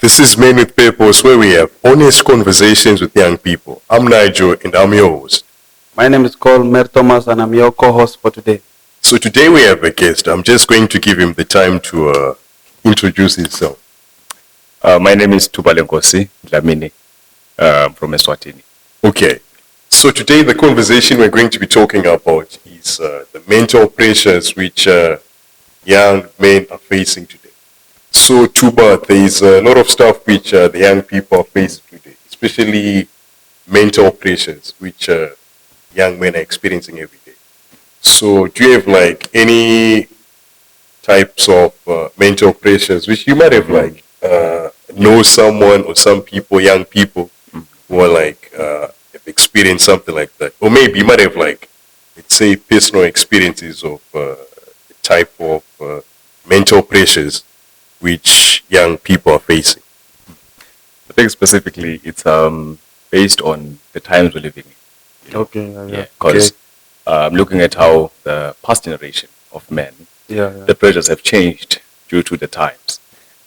This is Men with Purpose, where we have honest conversations with young people. I'm Nigel, and I'm your host. My name is called Mer Thomas, and I'm your co-host for today. So today we have a guest. I'm just going to give him the time to introduce himself. My name is Tubalenkosi Dlamini from Eswatini. Okay. So today the conversation we're going to be talking about is the mental pressures which young men are facing today. So Tuba, there is a lot of stuff which the young people are facing today, especially mental pressures which young men are experiencing every day. So do you have like any types of mental pressures which you might have like know someone or some people, young people who are like have experienced something like that? Or maybe you might have like, let's say, personal experiences of the type of mental pressures which young people are facing. I think specifically it's based on the times we're living in. Okay. Because looking at how the past generation of men, the pressures have changed due to the times.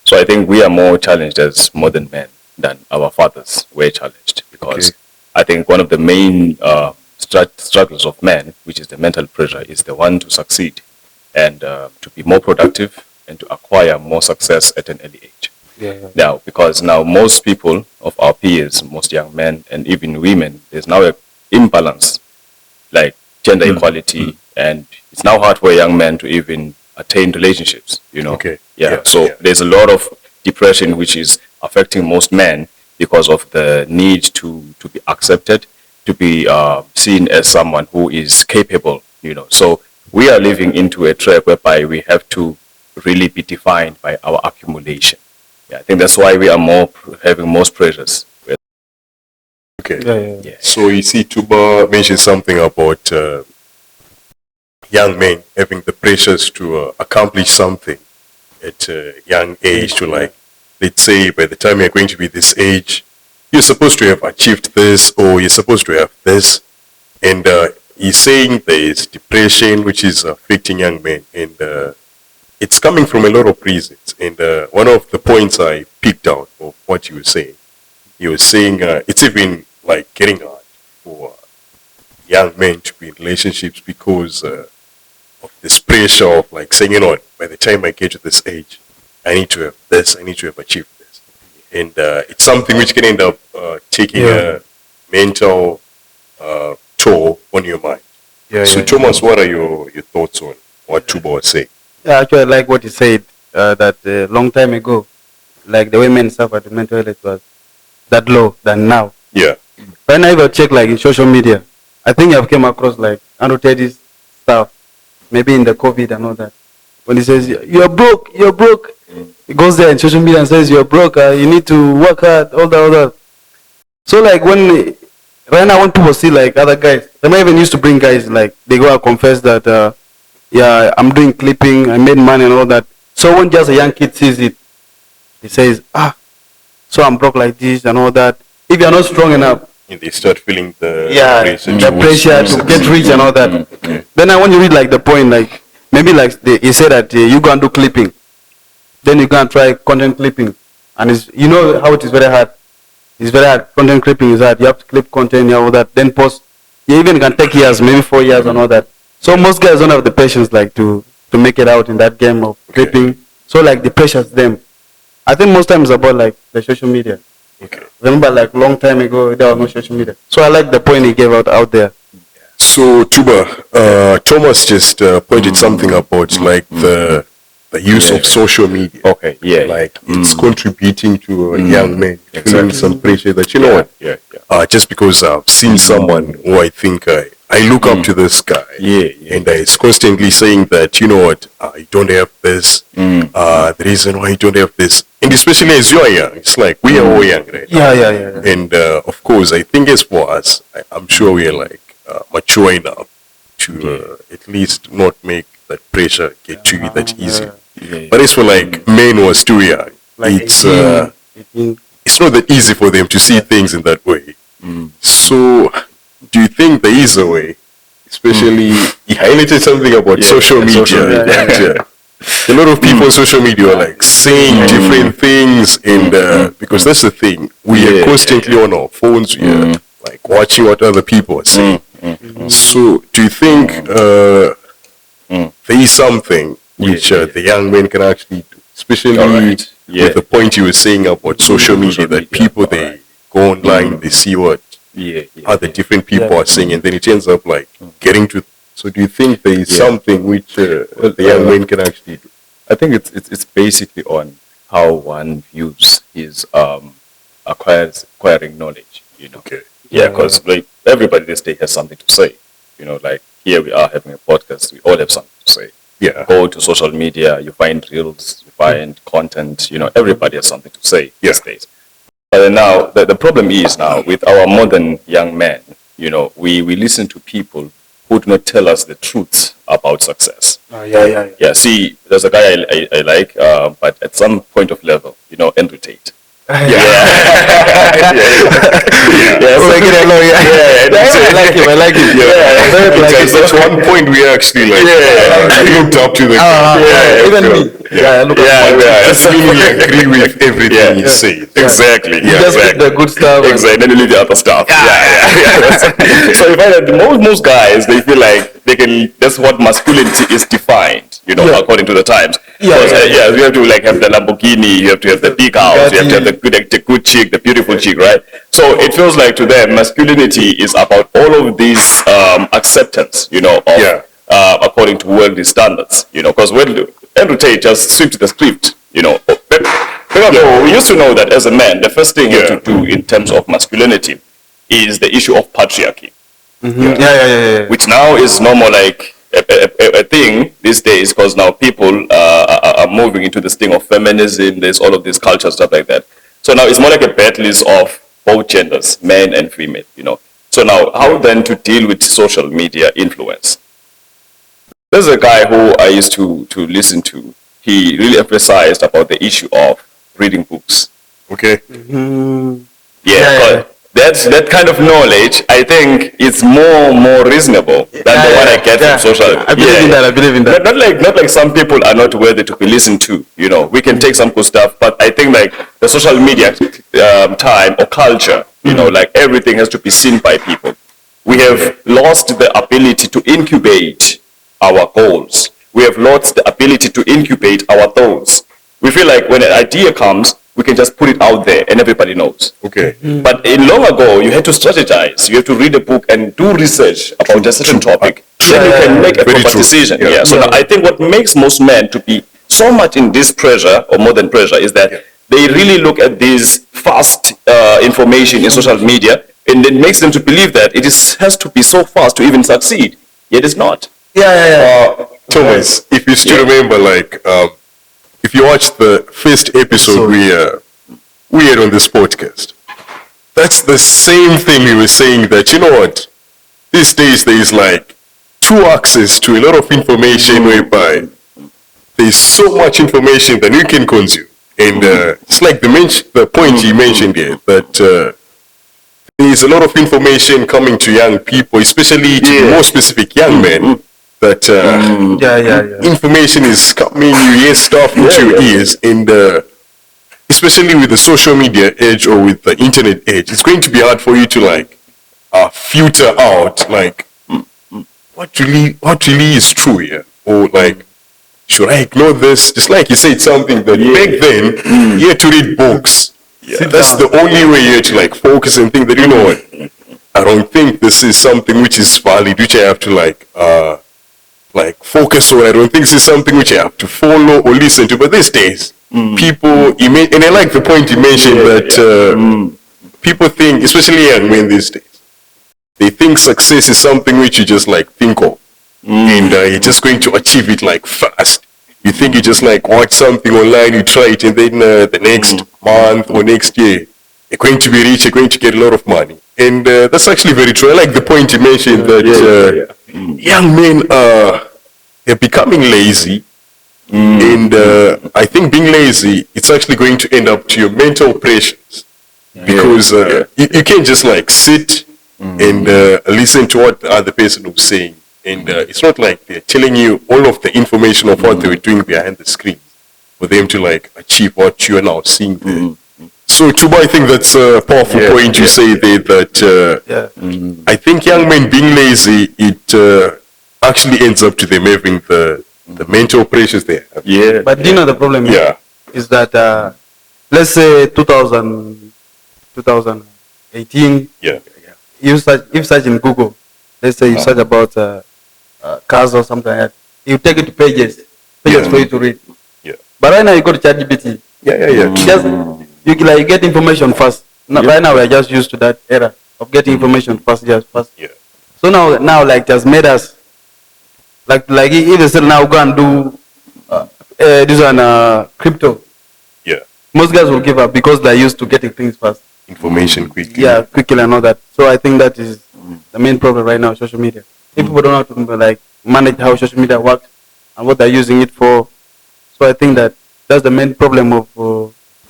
So I think we are more challenged as modern men than our fathers were challenged, because I think one of the main struggles of men, which is the mental pressure, is the one to succeed and to be more productive and to acquire more success at an early age. Now, because now most people of our peers, most young men and even women, there's now an imbalance, like gender equality, and it's now hard for a young man to even attain relationships, you know. There's a lot of depression which is affecting most men because of the need to be accepted, to be seen as someone who is capable, you know. So we are living into a trap whereby we have to really be defined by our accumulation. I think that's why we are having most pressures. So you see, Tuba mentioned something about young men having the pressures to accomplish something at a young age, to like, let's say by the time you're going to be this age, you're supposed to have achieved this, or you're supposed to have this. And he's saying there is depression which is affecting young men, and it's coming from a lot of reasons. And one of the points I picked out of what you were saying it's even like getting hard for young men to be in relationships because of this pressure of like saying, you know what, by the time I get to this age, I need to have this, I need to have achieved this. And it's something which can end up taking a mental toll on your mind. Thomas, what are your thoughts on what Tuba was saying? Yeah, actually, I like what he said, that a long time ago, like the women suffered mental health was that low than now. Right now, if I check like in social media, I think I've came across like Andrew Teddy's stuff, maybe in the COVID and all that. When he says, you're broke, he goes there in social media and says, you're broke, you need to work hard, all that. So like right now when people see like other guys, they might even used to bring guys, like they go and confess that, I'm doing clipping, I made money and all that. So when just a young kid sees it, he says, so I'm broke like this and all that. If you're not strong enough, and they start feeling the pressure to get rich and all that. Then I want to read like the point, like maybe like he said that you go and do clipping, then you go and try content clipping, and you know how it is very hard. It's very hard. Content clipping is hard. You have to clip content and all that, then post. You even can take years, maybe 4 years and all that. So most guys don't have the patience like to make it out in that game of clipping. So like the pressure's them. I think most times about like the social media. Remember like long time ago there was no social media. So I like the point he gave out there. So Tuba, Thomas just pointed something about like the use of social media. Like it's contributing to young men feeling some pressure that, you know what, just because I've seen someone who I think I look up to this guy, and he's constantly saying that, you know what, I don't have this, the reason why I don't have this, and especially as you're young, it's like we are all young right now. And of course, I think as for us, I'm sure we're like mature enough to at least not make that pressure get to you that easy. But as for like men who are still young, like it's not that easy for them to see things in that way. So do you think there is a way, especially he highlighted something about social media? a lot of people on social media are like saying different things, and because that's the thing, we are constantly on our phones, we are like watching what other people are saying. So do you think there is something which the young men can actually do, especially with the point you were saying about social media, that people, they go online, they see what other different people are saying, and then it ends up like getting to. So do you think there is something which the young men can actually do? I think it's basically on how one views his acquiring knowledge, you know. Okay. Yeah, because like everybody this day has something to say, you know. Like here we are having a podcast, we all have something to say. Yeah. Go to social media, you find reels, you find content, you know. Everybody has something to say these days. But now the problem is now with our modern young men, you know, we listen to people who do not tell us the truth about success. Yeah. See, there's a guy I like, but at some point of level, you know, Andrew Tate. I like him. That's one point we actually like. Looked up to the. Even me. That's meaning we agree with everything he says. Exactly. Just the good stuff. Exactly. Then you leave the other stuff. So you find that most guys, they feel like they can. That's what masculinity is defined, you know, according to the times. You have to like have the Lamborghini, you have to have the big house, you have to have the good chick, the beautiful chick, right? So it feels like to them, masculinity is about all of these acceptance, you know, of according to worldly standards, you know, because when Andrew Tate just swept the script, you know. We used to know that as a man, the first thing you have to do in terms of masculinity is the issue of patriarchy. Which now is no more like a thing these days, because now people are moving into this thing of feminism. There's all of this culture stuff like that. So now it's more like a battle of both genders, men and female, you know. So now how then to deal with social media influence? There's a guy who I used to listen to. He really emphasized about the issue of reading books. Okay. That kind of knowledge, I think, is more reasonable than the one I get from social. I believe in that. Not like some people are not worthy to be listened to. You know, we can take some good stuff, but I think like the social media time or culture, you know, like everything has to be seen by people. We have lost the ability to incubate our goals. We have lost the ability to incubate our thoughts. We feel like when an idea comes, we can just put it out there and everybody knows. Okay. But in long ago, you had to strategize. You have to read a book and do research about a certain topic. Then you can make a proper decision. So now I think what makes most men to be so much in this pressure or more than pressure is that they really look at this fast information in social media, and it makes them to believe that it has to be so fast to even succeed. Yet it's not. Thomas, if you still remember, like, if you watched the first episode we had on this podcast, that's the same thing we were saying, that, you know what, these days there is like true access to a lot of information whereby there's so much information that you can consume. And it's like the point you mentioned here, that there's a lot of information coming to young people, especially to more specific young men, that information is coming, you hear stuff into your ears, and especially with the social media age or with the internet age, it's going to be hard for you to like filter out like what really is true here, or like, should I ignore this? Just like you said, something that back then you had to read books. That's the only way you had to like focus and think that, you know what, I don't think this is something which is valid, which I have to like focus on. I don't think this is something which I have to follow or listen to. But these days, people, and I like the point you mentioned that people think, especially young men these days, they think success is something which you just like think of, and you're just going to achieve it like fast. You think you just like watch something online, you try it, and then the next month or next year, you're going to be rich, you're going to get a lot of money. And that's actually very true. I like the point you mentioned that young men they're becoming lazy, and I think being lazy, it's actually going to end up to your mental pressures, because you can't just like sit and listen to what the other person was saying. And it's not like they're telling you all of the information of what they were doing behind the screen for them to like achieve what you are now seeing there. So, Chuba, I think that's a powerful point you say there that I think young men being lazy, it actually ends up to them having the mental pressures they have. Yeah. But do you know the problem is that, let's say 2018, you search, if search in Google, let's say you search about cars or something like that, you take it to pages for you to read. Yeah. But right now you go to ChatGPT. You get information fast. Right now we are just used to that era of getting information fast. Yeah. So now like just made us like if they said now go and do this one crypto. Yeah. Most guys will give up because they're used to getting things fast. Information quickly. Yeah, quickly and all that. So I think that is the main problem right now, social media. If people don't know how to like manage how social media works and what they're using it for. So I think that's the main problem of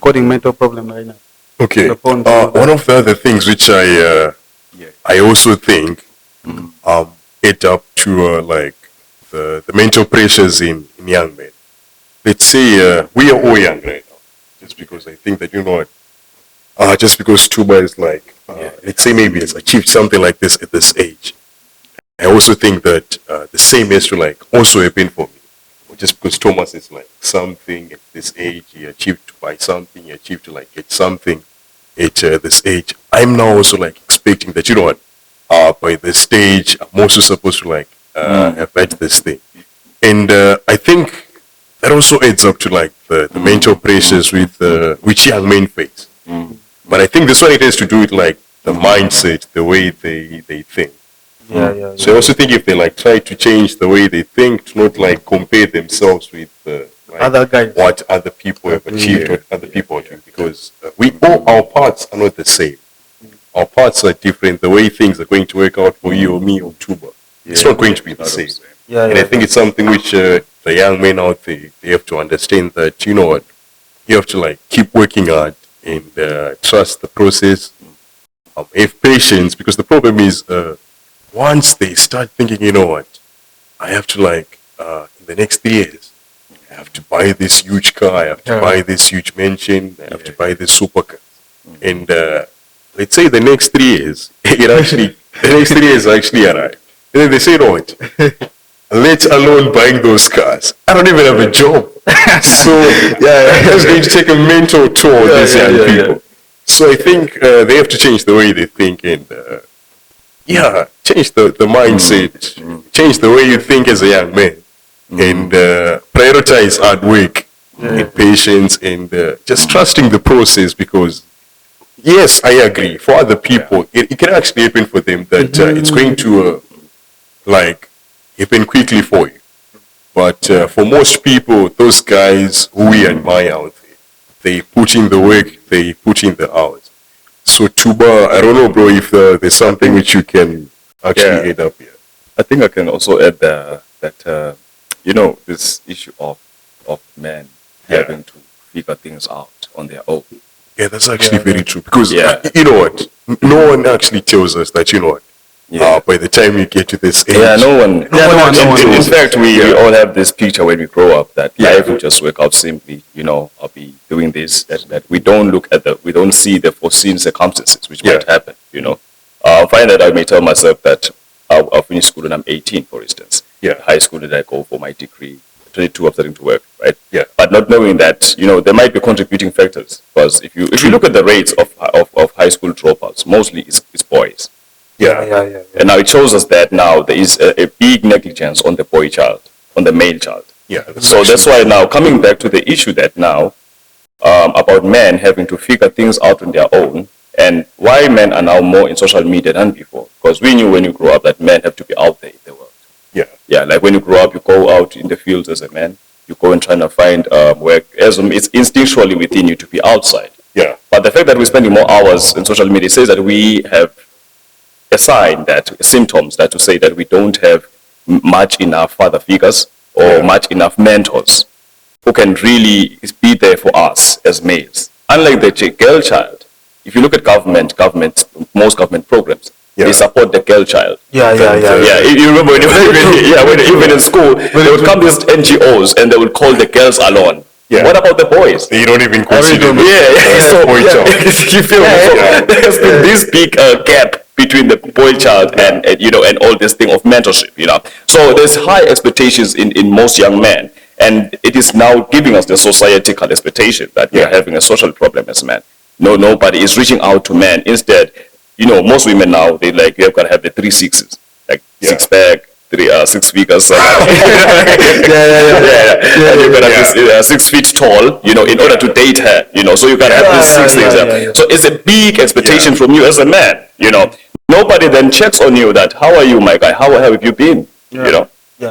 coding mental problem right now. Okay. One of the other things which I also think add up to like the mental pressures in young men. Let's say we are all young right now, just because I think that, you know what, just because Tuba is like, let's say maybe has achieved something like this at this age. I also think that the same has to like also happen for me. Just because Thomas is like something at this age, he achieved to buy something, he achieved to like get something at this age. I'm now also like expecting that, you know what, by this stage, I'm also supposed to like have had this thing. And I think that also adds up to like the mental pressures with which young men face. But I think this one, it has to do with like the mindset, the way they think. So I also think if they like try to change the way they think, to not like compare themselves with like other guys, what other people have achieved, what other people are doing, because we all, our paths are not the same. Our paths are different. The way things are going to work out for you or me or Tuba, it's not going to be the same. And I think it's something which the young men out there, they have to understand that, you know what, you have to like keep working hard and trust the process, have patience, because the problem is once they start thinking, you know what, I have to like, in the next 3 years, I have to buy this huge car, I have to buy this huge mansion, I have to buy this supercar. And let's say the next 3 years, the next 3 years actually arrive. And then they say, no, what, let alone buying those cars, I don't even have a job. So it's going to take a mental toll on these young people. So I think they have to change the way they think and change the mindset, change the way you think as a young man, and prioritize hard work and patience and just trusting the process, because yes, I agree, for other people it can actually happen for them that it's going to like happen quickly for you, but for most people, those guys who we admire out there, they put in the work, they put in the hours. So Tuba, I don't know, bro, if there's something which you can actually add up here. I think I can also add that you know, this issue of men having to figure things out on their own. Yeah, that's actually very true, because you know what, no one actually tells us that, you know what, by the time you get to this age, no one. In fact, we all have this picture when we grow up that life will just work out simply. You know, I'll be doing this, that. We don't look at we don't see the foreseen circumstances which might happen. You know, I find that I may tell myself that I'll finish school when I'm 18, for instance. High school, did I go for my degree? 22, I'm starting to work, right? But not knowing that, you know, there might be contributing factors, because if you look at the rates of high school dropouts, mostly it's boys. And now it shows us that now there is a big negligence on the boy child, on the male child. So that's why now, coming back to the issue that now about men having to figure things out on their own, and why men are now more in social media than before. Because we knew when you grow up that men have to be out there in the world. Like when you grow up, you go out in the fields as a man, you go and try to find work. It's instinctually within you to be outside. But the fact that we're spending more hours in social media says that we have symptoms that to say that we don't have much enough father figures or much enough mentors who can really be there for us as males. Unlike the girl child, if you look at most government programs, they support the girl child. Yeah. You remember even in school, they would come these NGOs and they would call the girls alone. Yeah. What about the boys? You don't even consider So, boy child. you feel me? So there's been this big gap between the boy child and all this thing of mentorship, So there's high expectations in most young men, and it is now giving us the societal expectation that we are having a social problem as men. Nobody is reaching out to men. Instead, most women now, they like, you have got to have the 3 6s, like six pack, 6 figures. And you got to have 6 feet tall, in order to date her, So you got to have these 6 things. So it's a big expectation from you as a man, Nobody then checks on you that, how are you, my guy? How have you been? So, you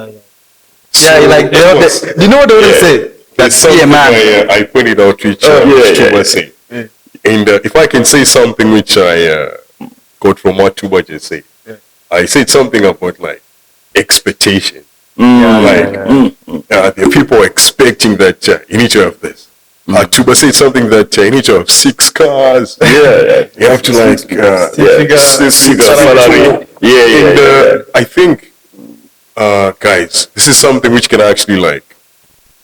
know what they always say? That's something I pointed out which Tuba said. And if I can say something which I got from what Tuba just said, I said something about like expectation. There are people expecting that you need to have this. Tuba said something that you need to have 6 cars. You have to like 6 salary. I think, guys, this is something which can actually like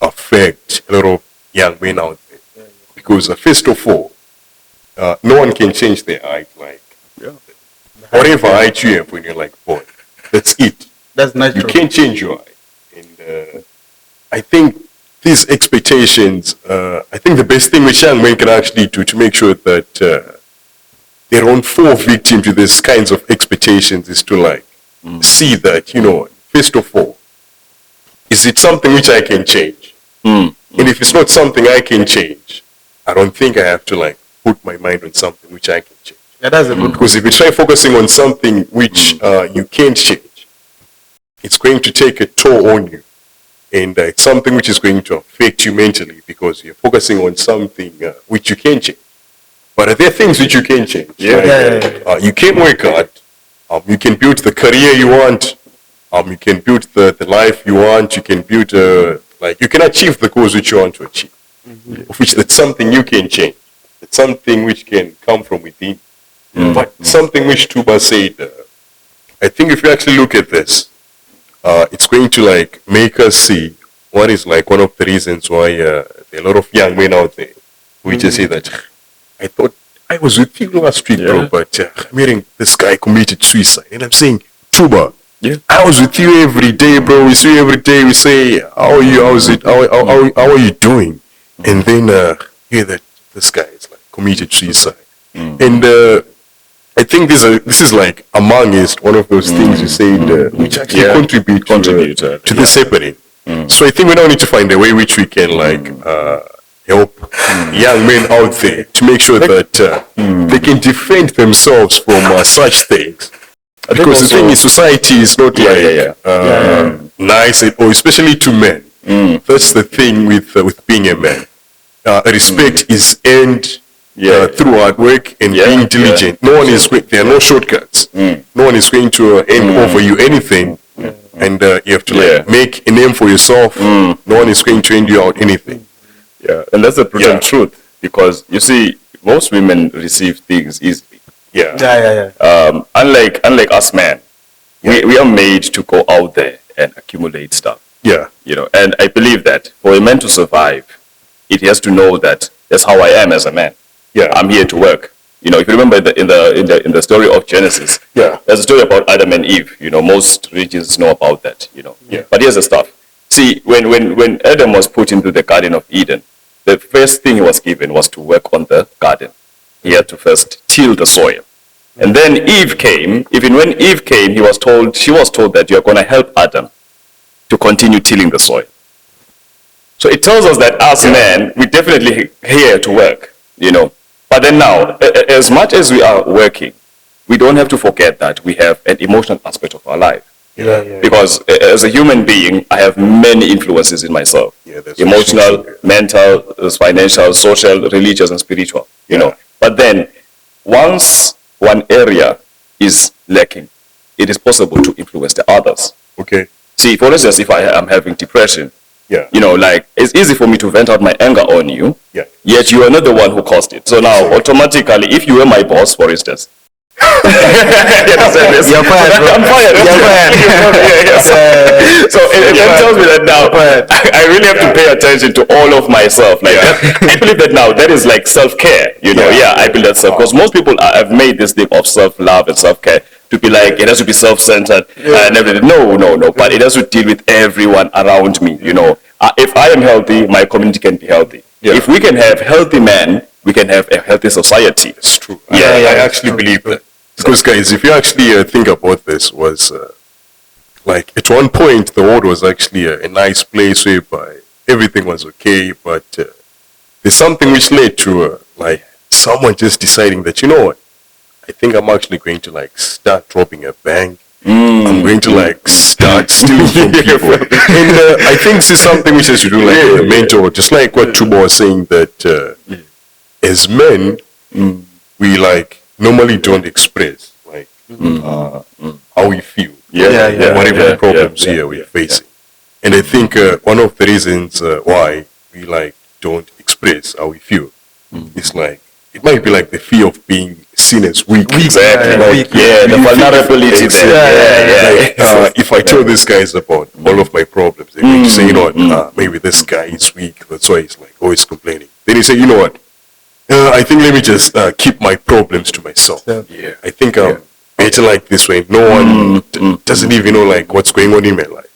affect a lot of young men out there. Because first of all, no one can change their height. Like whatever height you have when you're like boy, that's it. That's natural. You can't change your height. And I think these expectations, I think the best thing which young men can actually do to make sure that they don't fall victim to these kinds of expectations is to like see that, first of all, is it something which I can change? And if it's not something I can change, I don't think I have to like put my mind on something which I can change. That's a good. Because if you try focusing on something which you can't change, it's going to take a toll on you. And it's something which is going to affect you mentally because you're focusing on something which you can change. But there are things which you can change. You can work hard. You can build the career you want. You can build the life you want. You can build, you can achieve the goals which you want to achieve. Of which that's something you can change. It's something which can come from within. But something which Tuba said, I think if you actually look at this, it's going to like make us see what is like one of the reasons why there are a lot of young men out there who just say that I thought I was with you last week, bro, but I'm hearing this guy committed suicide, and I'm saying, Tuba, I was with you every day, bro. We see you every day. We say, how are you? How is it? How are you doing? And then hear that this guy is like committed suicide, and I think this is like amongst one of those things you said which actually contribute to this happening. So I think we now need to find a way which we can like help young men out there to make sure that they can defend themselves from such things. Because the thing is, society is not nice, or especially to men. That's the thing with being a man. Respect is earned through hard work and being diligent. No one is there are no shortcuts. No one is going to hand over you anything, and you have to make a name for yourself. No one is going to hand you out anything. And that's the brutal truth, because you see, most women receive things easily. Unlike us men, we are made to go out there and accumulate stuff. And I believe that for a man to survive, it has to know that that's how I am as a man. I'm here to work. If you remember in the story of Genesis, there's a story about Adam and Eve. Most religions know about that. But here's the stuff. See, when Adam was put into the Garden of Eden, the first thing he was given was to work on the garden. He had to first till the soil. And then Eve came. Even when Eve came, she was told that you are going to help Adam to continue tilling the soil. So it tells us that as men, we're definitely here to work, But then now, as much as we are working, we don't have to forget that we have an emotional aspect of our life. Because as a human being, I have many influences in myself. Emotional, mental, financial, social, religious, and spiritual, But then, once one area is lacking, it is possible to influence the others. See, for instance, if I am having depression, it's easy for me to vent out my anger on you, yet you are not the one who caused it. So now, automatically, if you were my boss, for instance, You're fired, bro. I'm fired. You're fired. So it tells me that now I really have to pay attention to all of myself. Like that, I believe that now that is like self-care. You know, I believe that's because most people have made this thing of self-love and self-care to be like it has to be self-centered and everything. No. But it has to deal with everyone around me. You know, if I am healthy, my community can be healthy. If we can have healthy men, we can have a healthy society. It's true. I actually believe that. Because guys, if you actually think about this, was like at one point the world was actually a nice place whereby everything was okay, but there's something which led to like someone just deciding that, you know what, I think I'm actually going to like start robbing a bank. I'm going to like start stealing from people. And I think this is something which has to do like with the mentor, just like what Chuba was saying that as men, we like normally don't express like how we feel, whatever problems we're facing. And I think one of the reasons why we like don't express how we feel is like it might be like the fear of being seen as weak. Exactly. The vulnerability there. If I tell these guys about all of my problems, they're going to say, you know what, maybe this guy is weak, that's why he's like always complaining. Then you say, you know what, I think let me just keep my problems to myself. I think I'm better like this way. No one doesn't even know like what's going on in my life.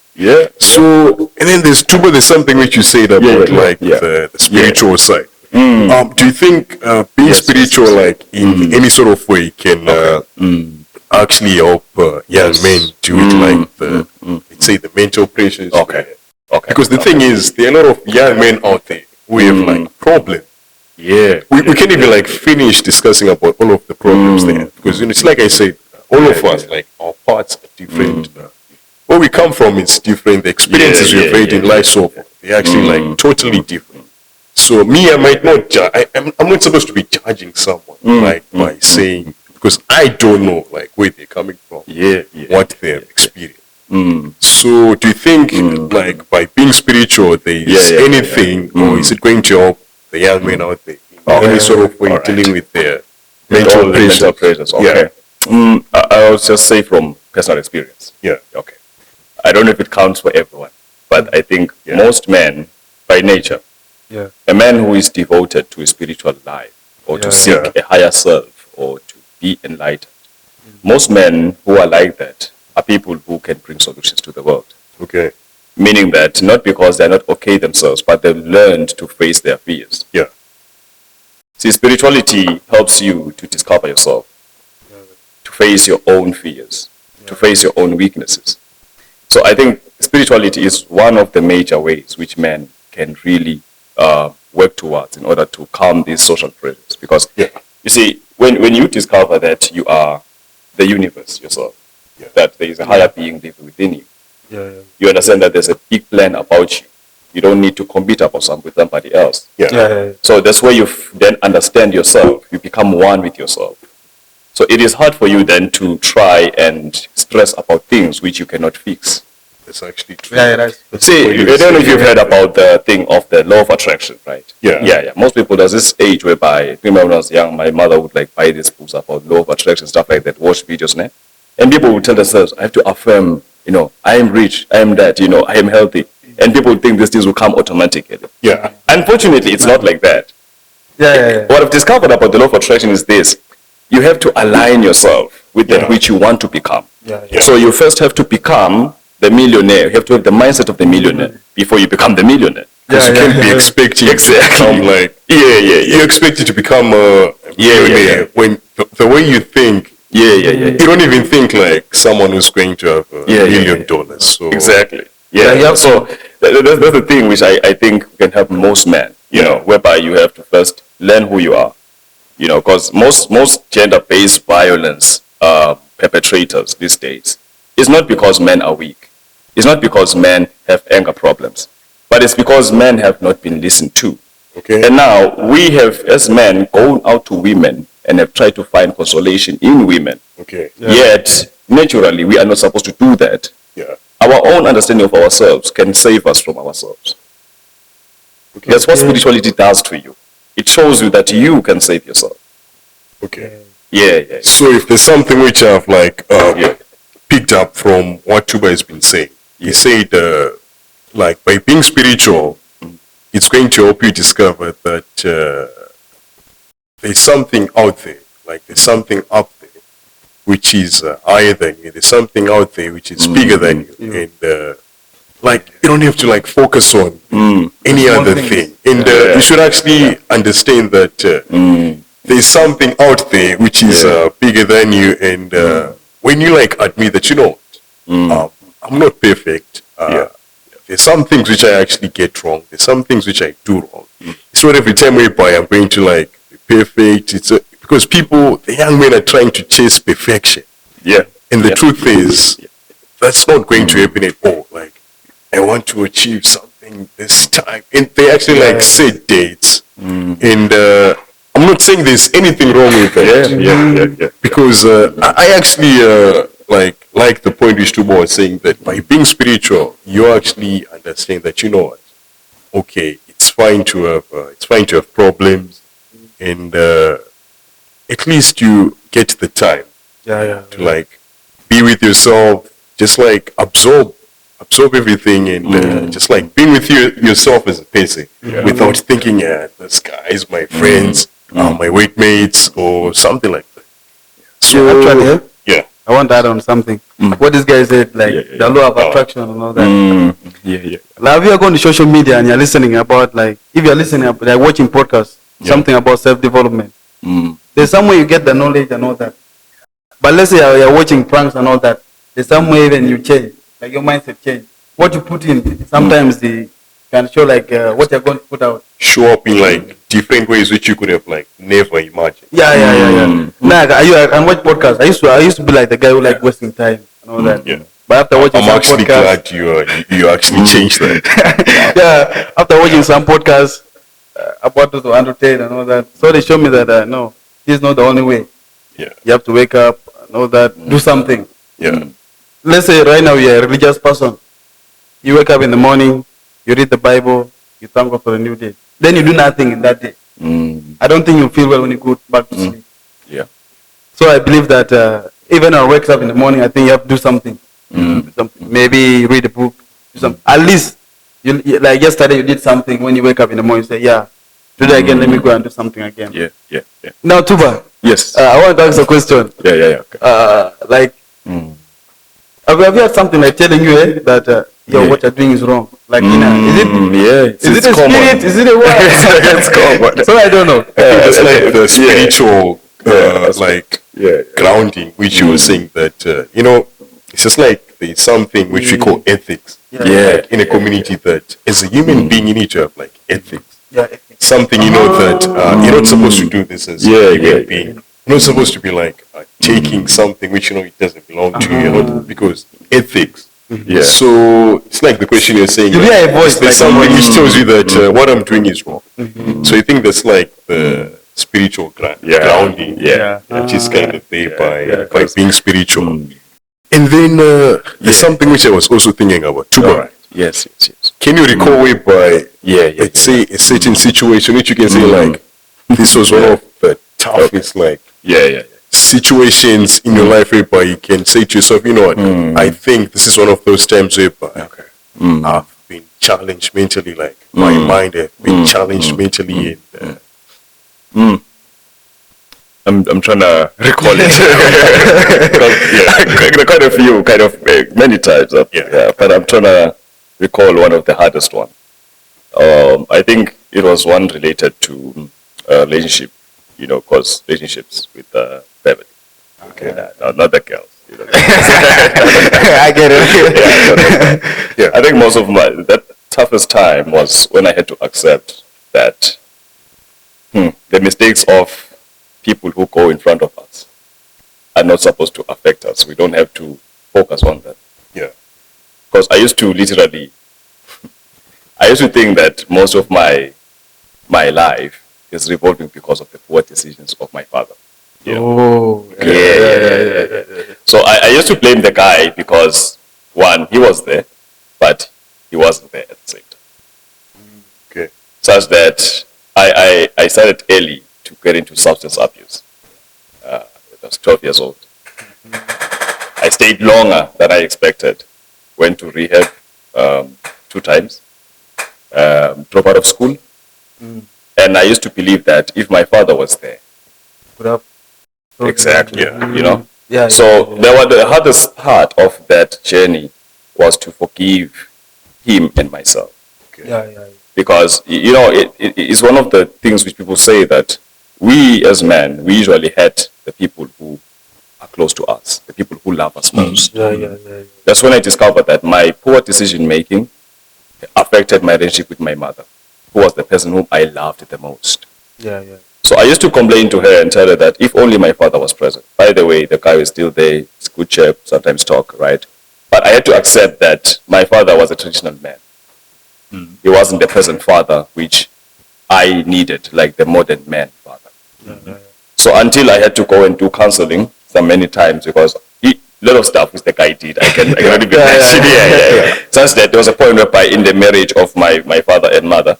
So, and then there's something which you said about the spiritual side. Do you think being spiritual, like in any sort of way, can actually help young men to like the, let's say, the mental pressures? Because the thing is, there are a lot of young men out there who have like problems. We can't even like finish discussing about all of the problems there, because it's like I said, all of us, like our parts are different. Where we come from is different. The experiences we've had in life so far, they're actually like totally different. So me, I might not I'm not supposed to be judging someone like by saying, because I don't know like where they're coming from, what they've experienced. So do you think like by being spiritual there is anything, or is it going to help the young men out there in any sort of way dealing with their mental pressures? I would just say from personal experience. I don't know if it counts for everyone, but I think most men by nature, a man who is devoted to a spiritual life or to seek a higher self or to be enlightened, most men who are like that are people who can bring solutions to the world. Meaning that not because they're not okay themselves, but they've learned to face their fears. See, spirituality helps you to discover yourself, to face your own fears, to face your own weaknesses. So I think spirituality is one of the major ways which men can really work towards in order to calm these social pressures. Because you see, when you discover that you are the universe yourself, that there is a higher being living within you, you understand that there's a big plan about you. You don't need to compete with somebody else. So that's where you then understand yourself. You become one with yourself. So it is hard for you then to try and stress about things which you cannot fix. That's actually true. See, I don't know if you've heard about the thing of the law of attraction, right? Most people, there's this age whereby, I remember when I was young, my mother would like buy these books about law of attraction, stuff like that, watch videos, and people would tell themselves, I have to affirm, I am rich, I am that, I am healthy. And people think these things will come automatically. Unfortunately, it's not like that. What I've discovered about the law of attraction is this: you have to align yourself with that which you want to become. So you first have to become the millionaire. You have to have the mindset of the millionaire before you become the millionaire. Because you can't be expecting to become like you're expected to become a millionaire when the way you think. You don't even think like someone who's going to have $1 million. So exactly. So that's the thing which I think can help most men, whereby you have to first learn who you are, because most gender-based violence perpetrators these days, it's not because men are weak. It's not because men have anger problems, but it's because men have not been listened to. And now we have, as men, gone out to women and have tried to find consolation in women. Yet, naturally, we are not supposed to do that. Our own understanding of ourselves can save us from ourselves. That's what spirituality does to you. It shows you that you can save yourself. Yeah. So if there's something which I've like picked up from what Tuba has been saying, he said like by being spiritual, it's going to help you discover that there's something out there, like there's something up there which is higher than you. There's something out there which is bigger than you, and like you don't have to like focus on any other thing. And you should actually understand that there's something out there which is bigger than you. And when you like admit that, you know, I'm not perfect. There's some things which I actually get wrong. There's some things which I do wrong. It's not every time whereby I'm going to like be perfect. It's because people, the young men are trying to chase perfection. Yeah. And the truth is, that's not going to happen at all. Like, I want to achieve something this time. And they actually like set dates. And I'm not saying there's anything wrong with that. Yeah. Because I actually like the point which Tuba was saying, that by being spiritual, you actually understand that, you know what, okay, it's fine to have problems, and at least you get the time to like be with yourself, just like absorb everything, and just like being with yourself as a person without thinking, this guy is my friends, my weight mates, or something like that. So actually, yeah. I want to add on something. What this guy said, like the law of attraction and all that. Like, if you're going to social media and you're listening about, like, if you're listening, like watching podcasts, something about self-development, there's some way you get the knowledge and all that. But let's say you're watching pranks and all that, there's some way even you change, like your mindset change. What you put in, sometimes the can show like what you're going to put out. Show up in like different ways which you could have like never imagined. Like I can watch podcasts. I used to be like the guy who like wasting time and all that. But after watching I'm actually glad you actually changed that. After watching some podcasts about those undertale and all that, so they show me that no, this is not the only way. Yeah. You have to wake up and all that, do something. Yeah. Let's say right now you're a religious person. You wake up in the morning, you read the Bible, you thank God for a new day. Then you do nothing in that day. I don't think you feel well when you go back to sleep. Yeah. So I believe that even when I wake up in the morning, I think you have to do something. Maybe read a book. Do something. At least, like yesterday, you did something. When you wake up in the morning, you say, today again, let me go and do something again. Yeah. Now, Tuba. Yes. I want to ask a question. Yeah. Okay. Like, have you had something like telling you that what you're doing is wrong? Like, is it a common. spirit? Is it a word? It's common. So I don't know. It's like the spiritual grounding, which you were saying that, you know, it's just like there's something which we call ethics. Like in a community that as a human being, you need to have like ethics. Something, you know, that you're not supposed to do this as a human being. You're not supposed to be like taking something which, you know, it doesn't belong to you, you know, because ethics. So it's like the question you're saying. There's something which tells you that what I'm doing is wrong. So I think that's like the spiritual grounding, which is kind of there by being spiritual. And then there's something which I was also thinking about. Tuba. Yes. Can you recall whereby, let's say, a certain situation which you can say like, this was one of the toughest situations in your life whereby you can say to yourself, you know what, I think this is one of those times whereby I've been challenged mentally, like my mind has been challenged mentally. And, I'm trying to recall it. Quite a few, many times. But I'm trying to recall one of the hardest one. I think it was one related to relationship, you know, cause relationships with Beverly. Not the girls. You know. I get it. I think most of that toughest time was when I had to accept that the mistakes of people who go in front of us are not supposed to affect us. We don't have to focus on them. Because I used to think that most of my life is revolving because of the poor decisions of my father. So I used to blame the guy because, one, he was there, but he wasn't there at the same time. Such that I started early to get into substance abuse. 12 years old. I stayed longer than I expected. Went to rehab 2 times, dropped out of school. And I used to believe that if my father was there, exactly, you know. So the hardest part of that journey was to forgive him and myself. Because, you know, it's one of the things which people say that we as men, we usually hate the people who are close to us, the people who love us most. That's when I discovered that my poor decision making affected my relationship with my mother, who was the person whom I loved the most. So I used to complain to her and tell her that if only my father was present. By the way, the guy is still there, he's a good chap, sometimes talk, right? But I had to accept that my father was a traditional man. He wasn't the present father which I needed, like the modern man father. So until I had to go and do counseling so many times, because a lot of stuff which the guy did, I cannot even mention. Such that there was a point whereby in the marriage of my father and mother,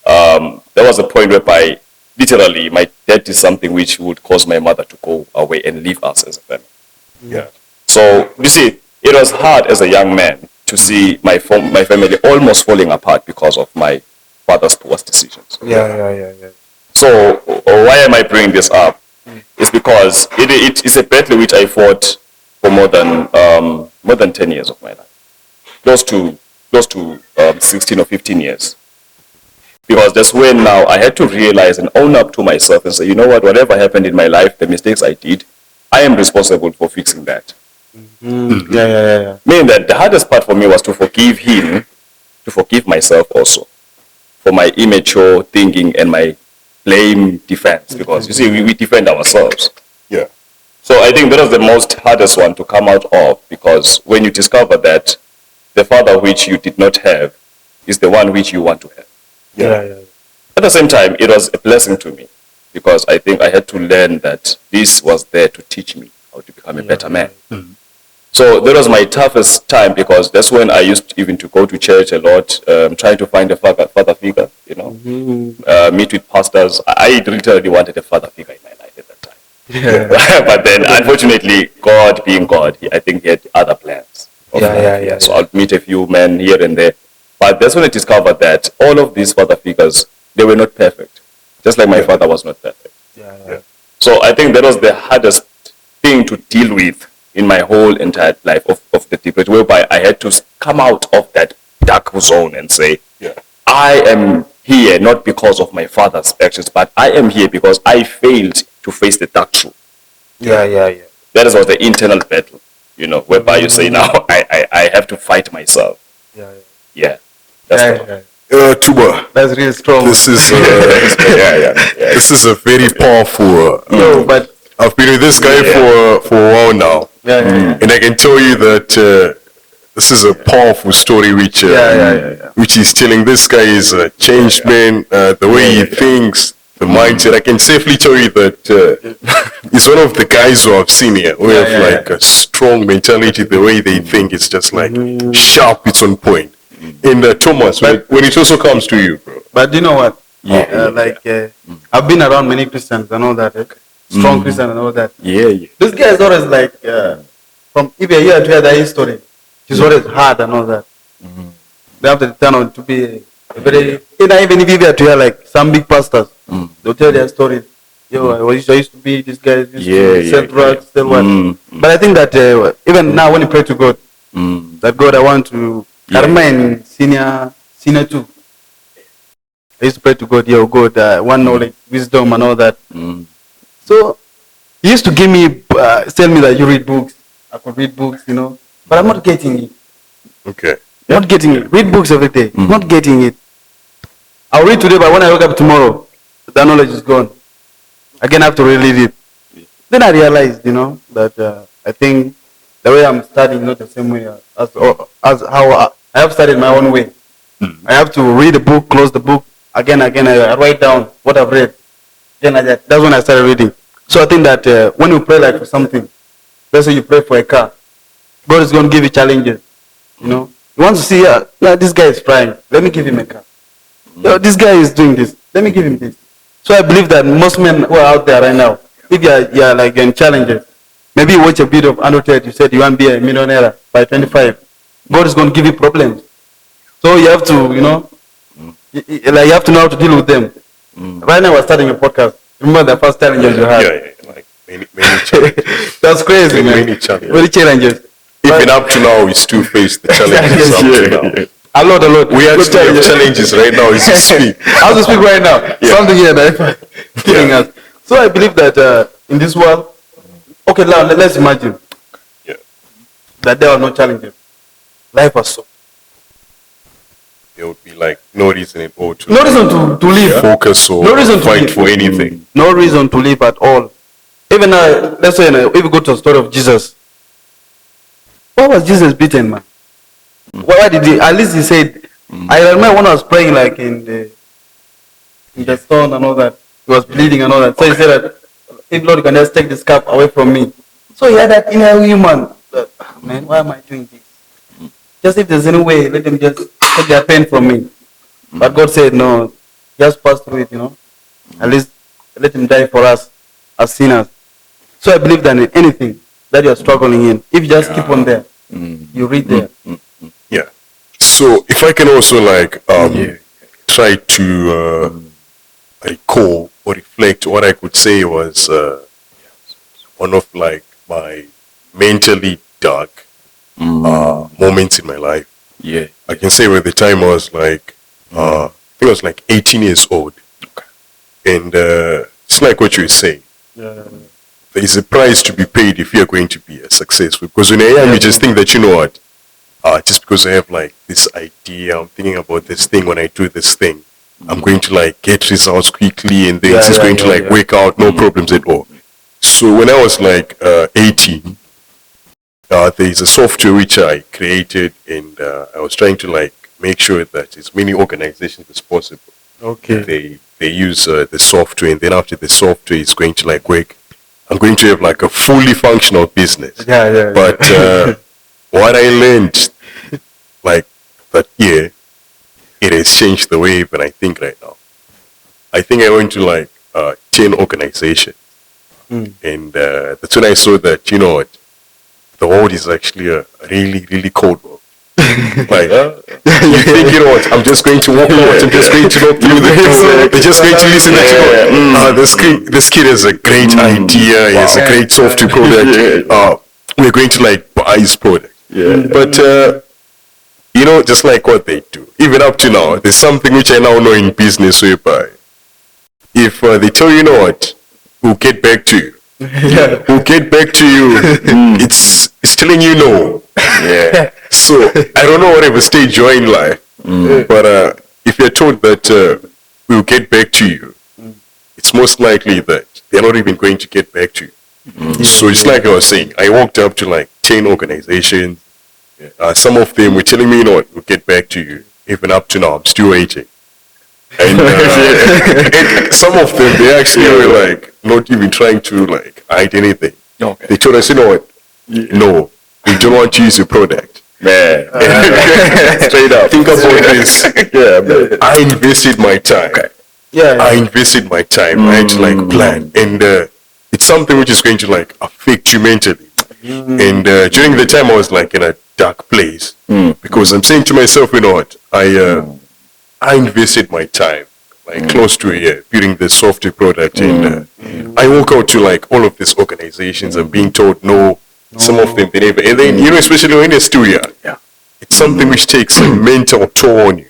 there was a point whereby literally my dad did something which would cause my mother to go away and leave us as a family. So you see, it was hard as a young man to see my family almost falling apart because of my father's poor decisions. So why am I bringing this up? It's because it is a battle which I fought for more than 10 years of my life, close to 16 or 15 years. Because that's when now I had to realize and own up to myself and say, you know what, whatever happened in my life, the mistakes I did, I am responsible for fixing that. Meaning that the hardest part for me was to forgive him, to forgive myself also for my immature thinking and my blame defense. Because you see, we defend ourselves. So I think that was the most hardest one to come out of, because when you discover that the father which you did not have is the one which you want to have. At the same time, it was a blessing to me, because I think I had to learn that this was there to teach me how to become a better man. So that was my toughest time, because that's when I used even to go to church a lot, trying to find a father figure, you know, meet with pastors. I literally wanted a father figure in my life at that time. But then, unfortunately, God being God, I think he had other plans. So I'll meet a few men here and there. But that's when I discovered that all of these father figures, they were not perfect. Just like my father was not perfect. So I think that was the hardest thing to deal with in my whole entire life of the depression, whereby I had to come out of that dark zone and say, I am here not because of my father's actions, but I am here because I failed to face the dark truth. That was the internal battle, you know, whereby you say, now I have to fight myself. That's Tuba, that's really strong. this is this is a very powerful. But I've been with this guy for a while now, and I can tell you that this is a powerful story which he's telling. This guy is a changed man. The way he thinks, the mindset. I can safely tell you that he's one of the guys who I've seen here who have like a strong mentality. The way they think is just like sharp. It's on point. And Thomas, when it also comes to you, bro. But you know what? I've been around many Christians and all that. Strong Christians and all that. This guy is always like, from if you're here to hear the history, he's always hard and all that. They have to turn out to be a very, even if you're to hear like some big pastors, they'll tell their stories. I used to be this guy, sell drugs, sell what. But I think that even now when you pray to God, that God, I want to, I remain senior 2. I used to pray to God, God, one knowledge, wisdom and all that. So he used to give me, tell me that you read books. I could read books, you know, but I'm not getting it. Not getting it. Read books every day. Not getting it. I'll read today, but when I wake up tomorrow, that knowledge is gone. Again, I have to relive it. Then I realized, you know, that I think the way I'm studying not the same way as how I have studied my own way. I have to read a book, close the book. Again, I write down what I've read. Then that's when I started reading. So I think that when you pray like for something, let's say you pray for a car, God is going to give you challenges. You know, you want to see, this guy is trying. Let me give him a car. This guy is doing this. Let me give him this. So I believe that most men who are out there right now, if you're like in challenges, Maybe you watch a video of Andrew Tate, you said you want to be a millionaire by 25. God is going to give you problems. So you have to, you know, you have to know how to deal with them. Right now we're starting a podcast. Remember the first challenges you had? Yeah. Like many challenges. That's crazy, man. Many challenges. Many challenges. Even up to now, we still face the challenges up to now. A lot. We actually have challenges right now as we speak. As we speak right now. Something here that killing us. So I believe that in this world, okay, now let's imagine that there are no challenges. Life was so. There would be like no reason at all to no reason to live. Focus or no reason fight to for anything. No reason to live at all. Even let's say if we go to the story of Jesus. Why was Jesus beaten, man? Why did he? At least he said. I remember when I was praying, like in the stone and all that. He was bleeding and all that. So he said that if Lord, you can just take this cup away from me. So he had that inner human. Man, why am I doing this? Just if there's any way, let them just take their pain from me. But God said, no, just pass through it, you know. At least let him die for us as sinners. So I believe that in anything that you're struggling in, if you just keep on there, you read there. Yeah. So if I can also like try to recall or reflect, what I could say was one of like my mentally dark moments in my life. Yeah. I can say at the time I was like, I think I was like 18 years old. Okay. And it's like what you're saying. There is a price to be paid if you're going to be a successful. Because when you're young, you just think that, you know what, just because I have like this idea, I'm thinking about this thing, when I do this thing, I'm going to like get results quickly and then it's just going to like work out, no problems at all. So when I was like 18, there is a software which I created, and I was trying to like make sure that as many organizations as possible, they use the software, and then after the software is going to like work, I'm going to have like a fully functional business. But what I learned like that year, it has changed the way even I think right now. I think I went to like 10 organizations, and that's when I saw that, you know what, the world is actually a really, really cold world. Like, you think, you know what, I'm just going to walk out, I'm just going to look through the door, they're just going to listen that, you know, this kid has a great idea, he has a great software product, we're going to like buy his product. But, you know, just like what they do, even up to now, there's something which I now know in business whereby, if they tell you, you know what, we'll get back to you. We'll get back to you. It's telling you no. So I don't know whatever stage you're in life, but if you're told that we'll get back to you, it's most likely that they're not even going to get back to you. So it's like I was saying, I walked up to like 10 organizations. Some of them were telling me, you know what, we'll get back to you. Even up to now, I'm still waiting. And, and some of them, they actually were like not even trying to like hide anything. They told us, you know what, no, we don't want to use your product. Man, straight up. Think about this. I invested my time. I invested my time. I had to like plan, and it's something which is going to like affect you mentally. And during the time, I was like in a dark place because I'm saying to myself, you know what, I invested my time, like close to a year, building the software product, and I walk out to like all of these organizations and being told no. Some of them they never, and then you know, especially when you're still young, it's something which takes a mental toll on you.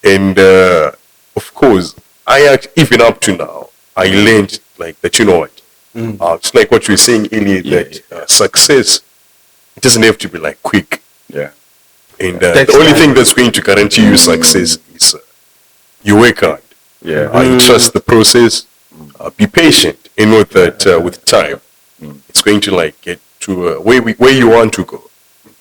And of course, even up to now, I learned like that. You know what? It's like what you were saying earlier, that success, it doesn't have to be like quick. And the only thing that's going to guarantee you success is you work hard. You trust the process. Be patient. And know that with time, it's going to like get to where you want to go.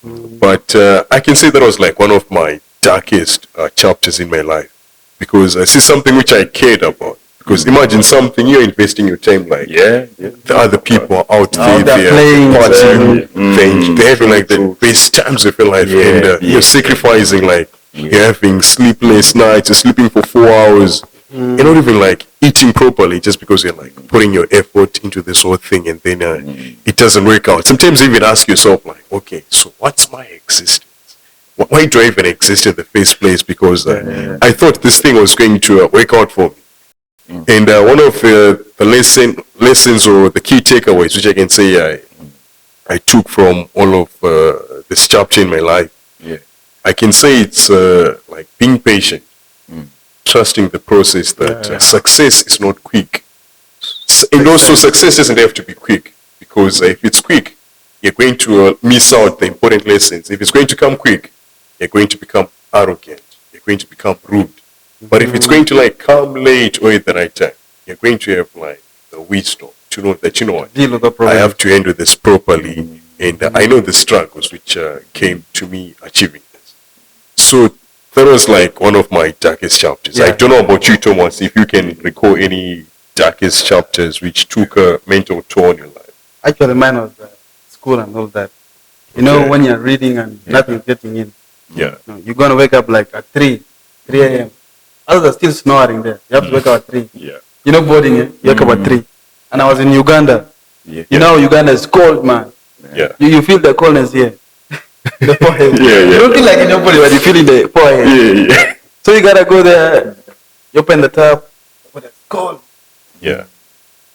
But I can say that was like one of my darkest chapters in my life, because I see something which I cared about. Because imagine something, you're investing your time, like the other people are out there, they're partying, they're having like the best times of your life, and you're sacrificing, like you're having sleepless nights, you're sleeping for 4 hours, you're not even like eating properly just because you're like putting your effort into this whole thing and then it doesn't work out. Sometimes you even ask yourself like, okay, so what's my existence? Why do I even exist in the first place? Because I thought this thing was going to work out for me. And one of the lessons or the key takeaways, which I can say I took from all of this chapter in my life, I can say it's like being patient, trusting the process that success is not quick. And also success doesn't have to be quick, because if it's quick, you're going to miss out the important lessons. If it's going to come quick, you're going to become arrogant. You're going to become rude. But if it's going to like come late or at the right time, you're going to have like the wisdom to know that, you know what, deal with the problem. I have to handle this properly. And I know the struggles which came to me achieving this. So that was like one of my darkest chapters. I don't know about you, Thomas, if you can recall any darkest chapters which took a mental toll on your life. Actually, mine was school and all that. You know, when you're reading and nothing's getting in. Yeah. You're going to wake up like at 3 a.m. Others are still snoring there. You have to wake up at 3. Yeah. You know, boarding, you wake up at 3. And I was in Uganda. You know, Uganda is cold, man. Yeah. You feel the coldness here. The forehead. You don't feel like in your body, but you feel in the forehead. So you gotta go there, you open the tap, but it's cold. Yeah.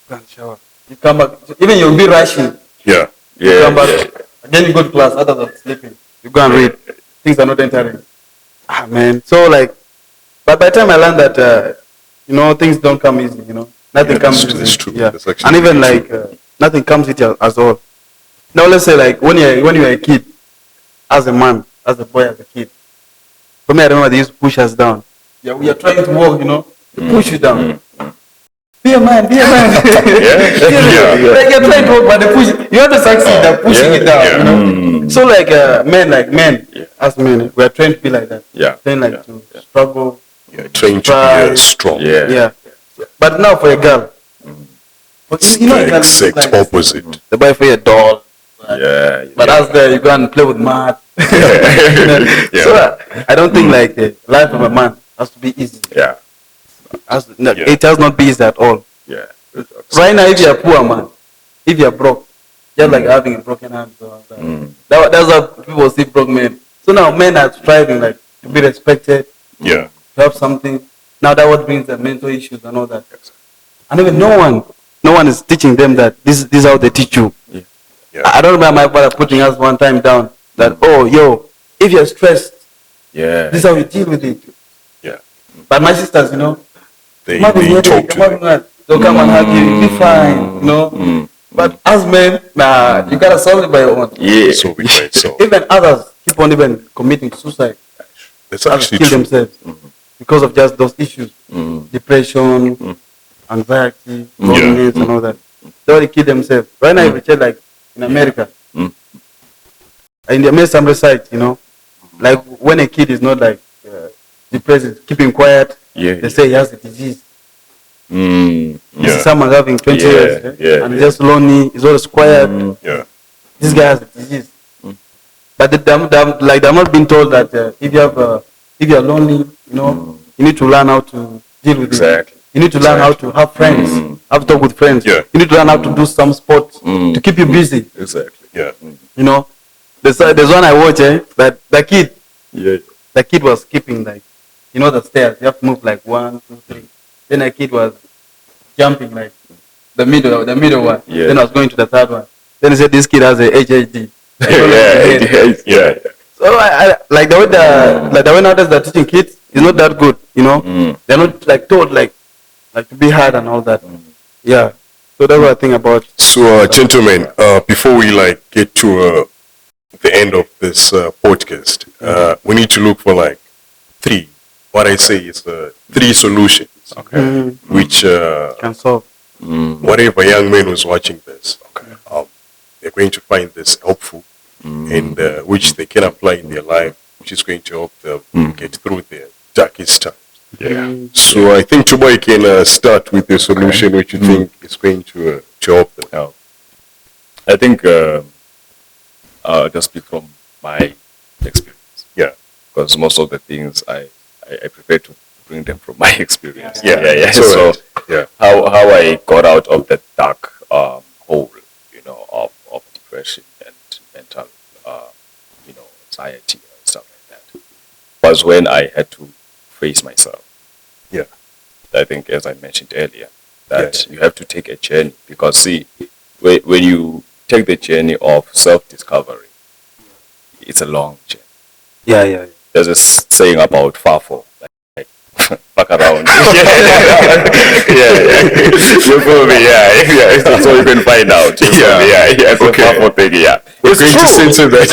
Go and shower. You come back, even you'll be rushing. Yeah. You come back, again you go to class, others are sleeping. You go and read. Things are not entering. Ah, man. So like, but by the time I learned that, you know, things don't come easy, you know. Nothing comes easy. That's true. Yeah. That's actually And even true. like, nothing comes easy as all. Now let's say like, when you're a kid, as a man, as a boy, as a kid. For me, I remember they used to push us down. Yeah, we are trying to walk, you know. They push you down. Be a man, be a man. Like you're trying to walk, but they push you. You have to succeed, they're pushing it down, you know. So like men, as men, we are trained to be like that. Trained like to struggle. Trained to be strong. Yeah. But now for a girl, It's you know, the exact opposite. they buy for you a doll. But as there, you go and play with math. So I don't think like the life of a man has to be easy. It has not be easy at all. Right now, if you're a poor man, if you're broke, just like having a broken hand, so that's how people see broke men. So now men are striving like to be respected, to have something. Now that what brings the mental issues and all that. And even no one is teaching them that this is how they teach you. I don't remember my father putting us one time down that, if you're stressed, this is how you deal with it. But my sisters, you know, they talk to you. They'll come and hug you, you'll be fine, you know. But as men, you gotta solve it by your own. Solve it by itself. Even others keep on even committing suicide. That's actually kill true. themselves because of just those issues. Depression, anxiety, loneliness and all that. They already kill themselves. Right now, if you check like in America, in the American side, you know, like when a kid is not like depressed, keep him quiet, they say he has a disease. Someone having 20 years and he's just lonely, he's always quiet. This guy has a disease. But they're not being told that if you're lonely, you know, you need to learn how to deal with it. You need to learn how to have friends, how to talk with friends. You need to learn how to do some sports to keep you busy. You know, there's one I watch, that the kid was skipping like, you know, the stairs. You have to move like 1, 2, 3. Then a kid was jumping like the middle one. Then I was going to the third one. Then he said this kid has a HHD. So I like the way nowadays they're teaching kids is not that good, you know. They're not like taught like to be hard and all that. So that's what I think about. So gentlemen, before we like get to the end of this podcast, we need to look for like 3. What I say is 3 solutions, which can solve whatever young man who's watching this. They're going to find this helpful, and which they can apply in their life, which is going to help them get through their darkest times. So I think Chuba can start with the solution which you think is going to help them. I think I'll just speak from my experience. Because most of the things I prefer to bring them from my experience. So how I got out of that dark hole, of depression and mental, anxiety and stuff like that, was when I had to face myself. Yeah. I think, as I mentioned earlier, that you have to take a journey, because see, when you take the journey of self-discovery, it's a long journey. Yeah. There's a saying about FAFO, like fuck around. You feel me? Yeah. So you can find out. It's a FAFO thing. Yeah. We're going to censor that.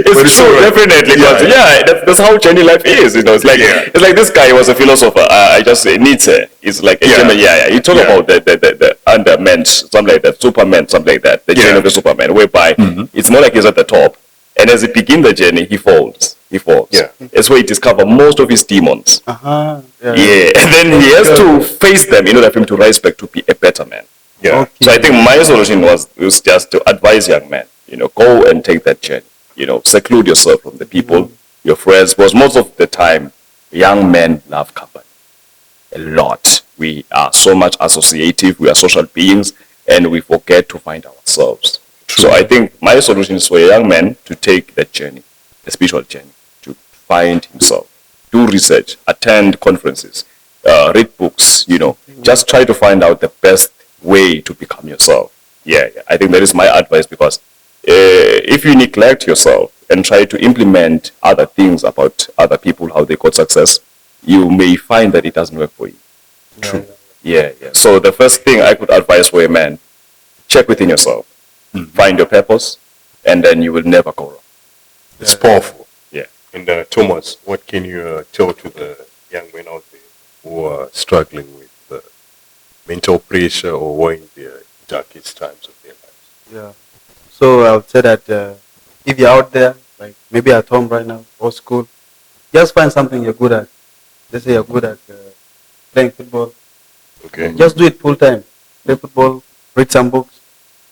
It's true, definitely. But that's how journey life is. It's like this guy was a philosopher. Nietzsche. He's like a German. He talked about the undermen, something like that, Superman, something like that. The journey of the Superman, whereby it's more like he's at the top, and as he begins the journey, he falls. Yeah. That's where he discovers most of his demons. And then he has to face them in order for him to rise back to be a better man. Yeah. Okay. So I think my solution was just to advise young men, go and take that journey. Seclude yourself from the people, your friends, because most of the time, young men love company a lot. We are so much associative, we are social beings, and we forget to find ourselves. True. So I think my solution is for a young man to take that journey, a spiritual journey, to find himself, do research, attend conferences, read books, just try to find out the best way to become yourself. I think that is my advice, because if you neglect yourself and try to implement other things about other people, how they got success, you may find that it doesn't work for you. True. So the first thing I could advise for a man, check within yourself, find your purpose, and then you will never go wrong. It's powerful. Yeah. And Thomas, what can you tell to the young men out there who are struggling with mental pressure or were in their darkest times of their lives? Yeah. So I would say that if you're out there, like maybe at home right now or school, just find something you're good at. Let's say you're good at playing football. Okay. Just do it full time. Play football, read some books.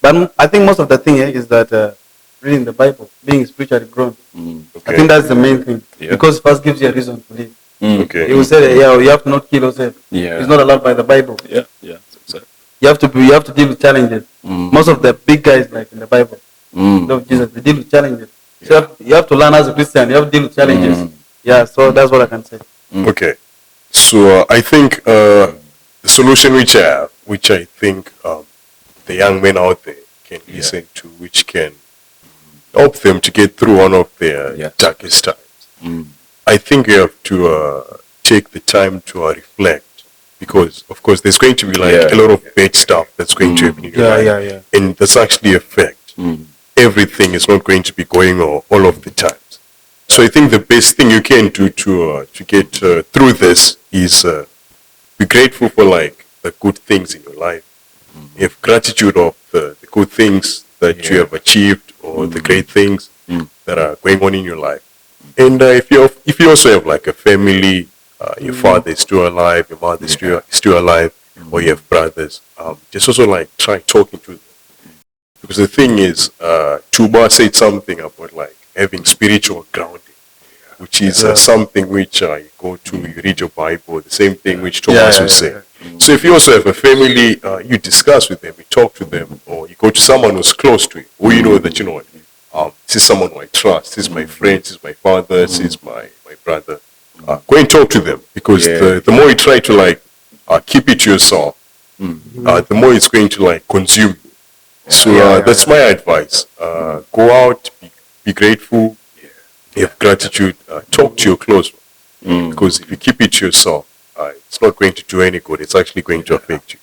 But I think most of the thing here is that reading the Bible, being spiritually grown. Okay. I think that's the main thing. Because it first gives you a reason to live. Okay. He will say, you have to not kill yourself. It's not allowed by the Bible. You have to deal with challenges. Most of the big guys, like in the Bible, of Jesus, they deal with challenges. So you have to learn as a Christian. You have to deal with challenges. So that's what I can say. Okay. So I think the solution which I think the young men out there can listen to, which can help them to get through one of their darkest times. I think you have to take the time to reflect, because of course there's going to be a lot of bad stuff that's going to happen in your life, and that's actually a fact. Everything is not going to be going on all of the times. So I think the best thing you can do to get through this is be grateful for the good things in your life. Have gratitude of the good things that you have achieved, or the great things that are going on in your life. And if you also have a family, your father is still alive, your mother is still alive, or you have brothers, just also try talking to them. Because the thing is, Chuba said something about having spiritual grounding, which is something which you go to, you read your Bible, the same thing which Thomas was saying. So if you also have a family, you discuss with them, you talk to them, or you go to someone who's close to you, who you know that, this is someone who I trust, this is my friend, this is my father, this is my brother. Go and talk to them, because the more you try to keep it to yourself, the more it's going to consume you. So that's my advice. Go out, be grateful, have gratitude, talk to your close one. Because if you keep it to yourself, it's not going to do any good. It's actually going to affect you.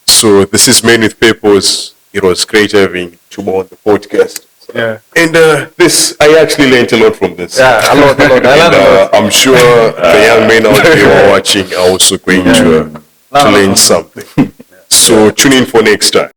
So this is Men with Purpose. It was great having Chuba on the podcast. And I actually learned a lot from this. A lot. I'm sure the young men out there who are watching are also going to learn something. So tune in for next time.